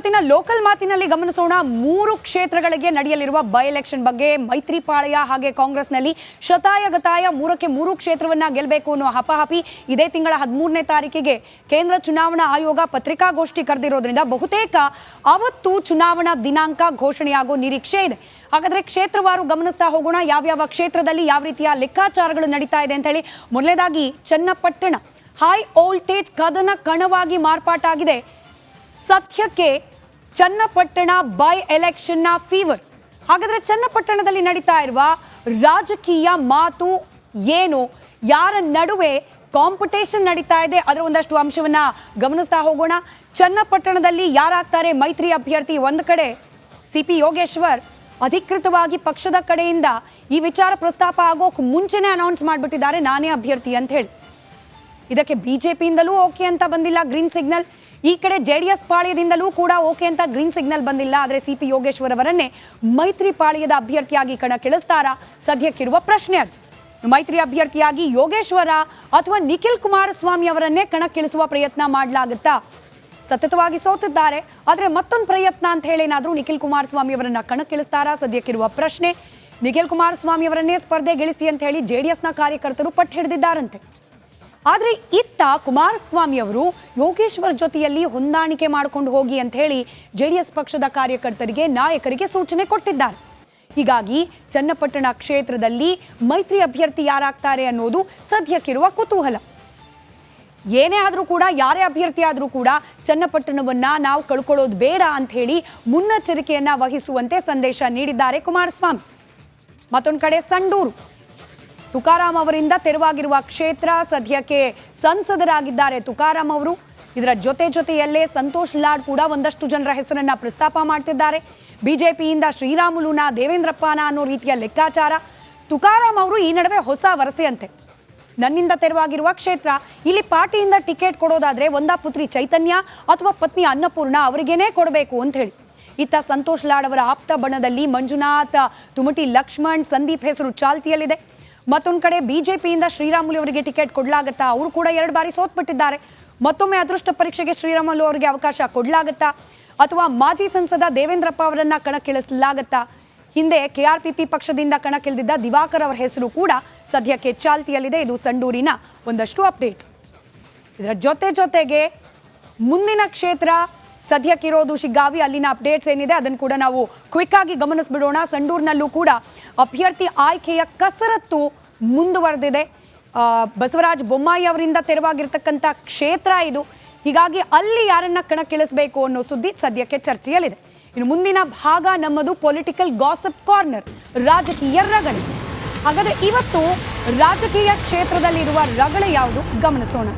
ಇವತ್ತಿನ ಲೋಕಲ್ ಮಾತಿನಲ್ಲಿ ಗಮನಿಸೋಣ. 3 ಕ್ಷೇತ್ರಗಳಿಗೆ ನಡೆಯಲಿರುವ ಬೈ ಎಲೆಕ್ಷನ್ ಬಗ್ಗೆ. ಮೈತ್ರಿಪಾಳ್ಯ ಹಾಗೆ ಕಾಂಗ್ರೆಸ್ನಲ್ಲಿ ಶತಾಯಗತಾಯ 3ಕ್ಕೆ 3 ಕ್ಷೇತ್ರವನ್ನ ಗೆಲ್ಲಬೇಕು ಅನ್ನೋ ಹಪಾಹಪಿ. ಇದೇ ತಿಂಗಳ 13ನೇ ತಾರೀಕಿಗೆ ಕೇಂದ್ರ ಚುನಾವಣಾ ಆಯೋಗ ಪತ್ರಿಕಾಗೋಷ್ಠಿ ಕರೆದಿರೋದ್ರಿಂದ ಬಹುತೇಕ ಅವತ್ತು ಚುನಾವಣಾ ದಿನಾಂಕ ಘೋಷಣೆಯಾಗೋ ನಿರೀಕ್ಷೆ ಇದೆ. ಹಾಗಾದ್ರೆ ಕ್ಷೇತ್ರವಾರು ಗಮನಿಸ್ತಾ ಹೋಗೋಣ. ಯಾವ್ಯಾವ ಕ್ಷೇತ್ರದಲ್ಲಿ ಯಾವ ರೀತಿಯ ಲೆಕ್ಕಾಚಾರಗಳು ನಡೀತಾ ಇದೆ ಅಂತ ಹೇಳಿ. ಮೊದಲನೇದಾಗಿ ಚನ್ನಪಟ್ಟಣ ಹೈ ವೋಲ್ಟೇಜ್ ಕದನ ಕಣವಾಗಿ ಮಾರ್ಪಾಟಾಗಿದೆ. ಸದ್ಯಕ್ಕೆ ಚನ್ನಪಟ್ಟಣ ಬೈ ಎಲೆಕ್ಷನ್ನ ಫೀವರ್. ಹಾಗಾದ್ರೆ ಚನ್ನಪಟ್ಟಣದಲ್ಲಿ ನಡೀತಾ ಇರುವ ರಾಜಕೀಯ ಮಾತು ಏನು, ಯಾರ ನಡುವೆ ಕಾಂಪಿಟೇಷನ್ ನಡೀತಾ ಇದೆ, ಅದರ ಒಂದಷ್ಟು ಅಂಶವನ್ನ ಗಮನಿಸ್ತಾ ಹೋಗೋಣ. ಚನ್ನಪಟ್ಟಣದಲ್ಲಿ ಯಾರಾಗ್ತಾರೆ ಮೈತ್ರಿ ಅಭ್ಯರ್ಥಿ? ಒಂದು ಕಡೆ ಸಿಪಿ ಯೋಗೇಶ್ವರ್ ಅಧಿಕೃತವಾಗಿ ಪಕ್ಷದ ಕಡೆಯಿಂದ ಈ ವಿಚಾರ ಪ್ರಸ್ತಾಪ ಆಗೋಕ್ ಮುಂಚೆನೆ ಅನೌನ್ಸ್ ಮಾಡಿಬಿಟ್ಟಿದ್ದಾರೆ, ನಾನೇ ಅಭ್ಯರ್ಥಿ ಅಂತ ಹೇಳಿ. ಇದಕ್ಕೆ ಬಿಜೆಪಿಯಿಂದಲೂ ಓಕೆ ಅಂತ ಬಂದಿಲ್ಲ ಗ್ರೀನ್ ಸಿಗ್ನಲ್. ಈ ಕಡೆ ಜೆಡಿಎಸ್ ಪಾಳ್ಯದಿಂದಲೂ ಕೂಡ ಓಕೆ ಅಂತ ಗ್ರೀನ್ ಸಿಗ್ನಲ್ ಬಂದಿಲ್ಲ. ಆದರೆ ಸಿಪಿ ಯೋಗೇಶ್ವರ್ ಅವರನ್ನೇ ಮೈತ್ರಿ ಪಾಳ್ಯದ ಅಭ್ಯರ್ಥಿಯಾಗಿ ಕಣಕ್ಕಿಳಿಸ್ತಾರಾ ಸದ್ಯಕ್ಕಿರುವ ಪ್ರಶ್ನೆ ಅದು. ಮೈತ್ರಿ ಅಭ್ಯರ್ಥಿಯಾಗಿ ಯೋಗೇಶ್ವರ ಅಥವಾ ನಿಖಿಲ್ ಕುಮಾರಸ್ವಾಮಿ ಅವರನ್ನೇ ಕಣಕ್ಕಿಳಿಸುವ ಪ್ರಯತ್ನ ಮಾಡಲಾಗುತ್ತಾ? ಸತತವಾಗಿ ಸೋತಿದ್ದಾರೆ, ಆದರೆ ಮತ್ತೊಂದು ಪ್ರಯತ್ನ ಅಂತ ಹೇಳಿ ಏನಾದರೂ ನಿಖಿಲ್ ಕುಮಾರಸ್ವಾಮಿ ಅವರನ್ನ ಕಣಕ್ಕಿಳಿಸ್ತಾರಾ ಸದ್ಯಕ್ಕಿರುವ ಪ್ರಶ್ನೆ. ನಿಖಿಲ್ ಕುಮಾರಸ್ವಾಮಿ ಅವರನ್ನೇ ಸ್ಪರ್ಧೆಗಿಳಿಸಿ ಅಂತ ಹೇಳಿ ಜೆಡಿಎಸ್ನ ಕಾರ್ಯಕರ್ತರು ಪಟ್ಟು ಹಿಡಿದಿದ್ದಾರಂತೆ. ಆದರೆ ಇತ್ತ ಕುಮಾರಸ್ವಾಮಿ ಅವರು ಯೋಗೇಶ್ವರ್ ಜೊತೆಯಲ್ಲಿ ಹೊಂದಾಣಿಕೆ ಮಾಡಿಕೊಂಡು ಹೋಗಿ ಅಂತ ಹೇಳಿ ಜೆಡಿಎಸ್ ಪಕ್ಷದ ಕಾರ್ಯಕರ್ತರಿಗೆ ನಾಯಕರಿಗೆ ಸೂಚನೆ ಕೊಟ್ಟಿದ್ದಾರೆ. ಹೀಗಾಗಿ ಚನ್ನಪಟ್ಟಣ ಕ್ಷೇತ್ರದಲ್ಲಿ ಮೈತ್ರಿ ಅಭ್ಯರ್ಥಿ ಯಾರಾಗ್ತಾರೆ ಅನ್ನೋದು ಸದ್ಯಕ್ಕಿರುವ ಕುತೂಹಲ. ಏನೇ ಆದರೂ ಕೂಡ, ಯಾರೇ ಅಭ್ಯರ್ಥಿ ಆದರೂ ಕೂಡ ಚನ್ನಪಟ್ಟಣವನ್ನ ನಾವು ಕಳ್ಕೊಳ್ಳೋದು ಬೇಡ ಅಂತ ಹೇಳಿ ಮುನ್ನೆಚ್ಚರಿಕೆಯನ್ನ ವಹಿಸುವಂತೆ ಸಂದೇಶ ನೀಡಿದ್ದಾರೆ ಕುಮಾರಸ್ವಾಮಿ. ಮತ್ತೊಂದು ಕಡೆ ಸಂಡೂರು ತುಕಾರಾಮ್ ಅವರಿಂದ ತೆರವಾಗಿರುವ ಕ್ಷೇತ್ರ. ಸದ್ಯಕ್ಕೆ ಸಂಸದರಾಗಿದ್ದಾರೆ ತುಕಾರಾಮ್ ಅವರು. ಇದರ ಜೊತೆಯಲ್ಲೇ ಸಂತೋಷ್ ಲಾಡ್ ಕೂಡ ಒಂದಷ್ಟು ಜನರ ಹೆಸರನ್ನ ಪ್ರಸ್ತಾಪ ಮಾಡ್ತಿದ್ದಾರೆ. ಬಿಜೆಪಿಯಿಂದ ಶ್ರೀರಾಮುಲುನ ದೇವೇಂದ್ರಪ್ಪನ ಅನ್ನೋ ರೀತಿಯ ಲೆಕ್ಕಾಚಾರ. ತುಕಾರಾಮ್ ಅವರು ಈ ನಡುವೆ ಹೊಸ ವರಸೆಯಂತೆ. ನನ್ನಿಂದ ತೆರವಾಗಿರುವ ಕ್ಷೇತ್ರ, ಇಲ್ಲಿ ಪಾರ್ಟಿಯಿಂದ ಟಿಕೆಟ್ ಕೊಡೋದಾದ್ರೆ ಒಂದ ಪುತ್ರಿ ಚೈತನ್ಯ ಅಥವಾ ಪತ್ನಿ ಅನ್ನಪೂರ್ಣ ಅವರಿಗೇನೆ ಕೊಡಬೇಕು ಅಂತ ಹೇಳಿ. ಇತ್ತ ಸಂತೋಷ್ ಲಾಡ್ ಅವರ ಆಪ್ತ ಬಣದಲ್ಲಿ ಮಂಜುನಾಥ್, ತುಮಟಿ ಲಕ್ಷ್ಮಣ್, ಸಂದೀಪ್ ಹೆಸರು ಚಾಲ್ತಿಯಲ್ಲಿದೆ. ಮತ್ತೊಂದು ಕಡೆ ಬಿಜೆಪಿಯಿಂದ ಶ್ರೀರಾಮುಲು ಅವರಿಗೆ ಟಿಕೆಟ್ ಕೊಡಲಾಗತ್ತಾ? ಅವರು ಕೂಡ 2 ಬಾರಿ ಸೋತ್ಬಿಟ್ಟಿದ್ದಾರೆ. ಮತ್ತೊಮ್ಮೆ ಅದೃಷ್ಟ ಪರೀಕ್ಷೆಗೆ ಶ್ರೀರಾಮುಲು ಅವರಿಗೆ ಅವಕಾಶ ಕೊಡಲಾಗತ್ತಾ? ಅಥವಾ ಮಾಜಿ ಸಂಸದ ದೇವೇಂದ್ರಪ್ಪ ಅವರನ್ನ ಕಣಕ್ಕಿಳಿಸಲಾಗತ್ತಾ? ಹಿಂದೆ ಕೆಆರ್ಪಿಪಿ ಪಕ್ಷದಿಂದ ಕಣಕ್ಕಿಳಿದಿದ್ದ ದಿವಾಕರ್ ಅವರ ಹೆಸರು ಕೂಡ ಸದ್ಯಕ್ಕೆ ಚಾಲ್ತಿಯಲ್ಲಿದೆ. ಇದು ಸಂಡೂರಿನ ಒಂದಷ್ಟು ಅಪ್ಡೇಟ್ಸ್. ಇದರ ಜೊತೆಗೆ ಮುಂದಿನ ಕ್ಷೇತ್ರ ಸದ್ಯಕ್ಕಿರೋದು ಶಿಗ್ಗಾವಿ. ಅಲ್ಲಿನ ಅಪ್ಡೇಟ್ಸ್ ಏನಿದೆ ಅದನ್ನು ಕೂಡ ನಾವು ಕ್ವಿಕ್ ಆಗಿ ಗಮನಿಸ್ಬಿಡೋಣ. ಸಂಡೂರಿನಲ್ಲೂ ಕೂಡ ಅಭ್ಯರ್ಥಿ ಆಯ್ಕೆಯ ಕಸರತ್ತು ಮುಂದುವರೆದಿದೆ. ಬಸವರಾಜ ಬೊಮ್ಮಾಯಿ ಅವರಿಂದ ತೆರವಾಗಿರ್ತಕ್ಕಂಥ ಕ್ಷೇತ್ರ ಇದು. ಹೀಗಾಗಿ ಅಲ್ಲಿ ಯಾರನ್ನ ಕಣಕ್ಕಿಳಿಸಬೇಕು ಅನ್ನೋ ಸುದ್ದಿ ಸದ್ಯಕ್ಕೆ ಚರ್ಚೆಯಲ್ಲಿದೆ. ಇನ್ನು ಮುಂದಿನ ಭಾಗ ನಮ್ಮದು ಪೊಲಿಟಿಕಲ್ ಗಾಸಿಪ್ ಕಾರ್ನರ್, ರಾಜಕೀಯ ರಗಳೆ. ಹಾಗಾದ್ರೆ ಇವತ್ತು ರಾಜಕೀಯ ಕ್ಷೇತ್ರದಲ್ಲಿರುವ ರಗಳೆ ಯಾವುದು ಗಮನಿಸೋಣ.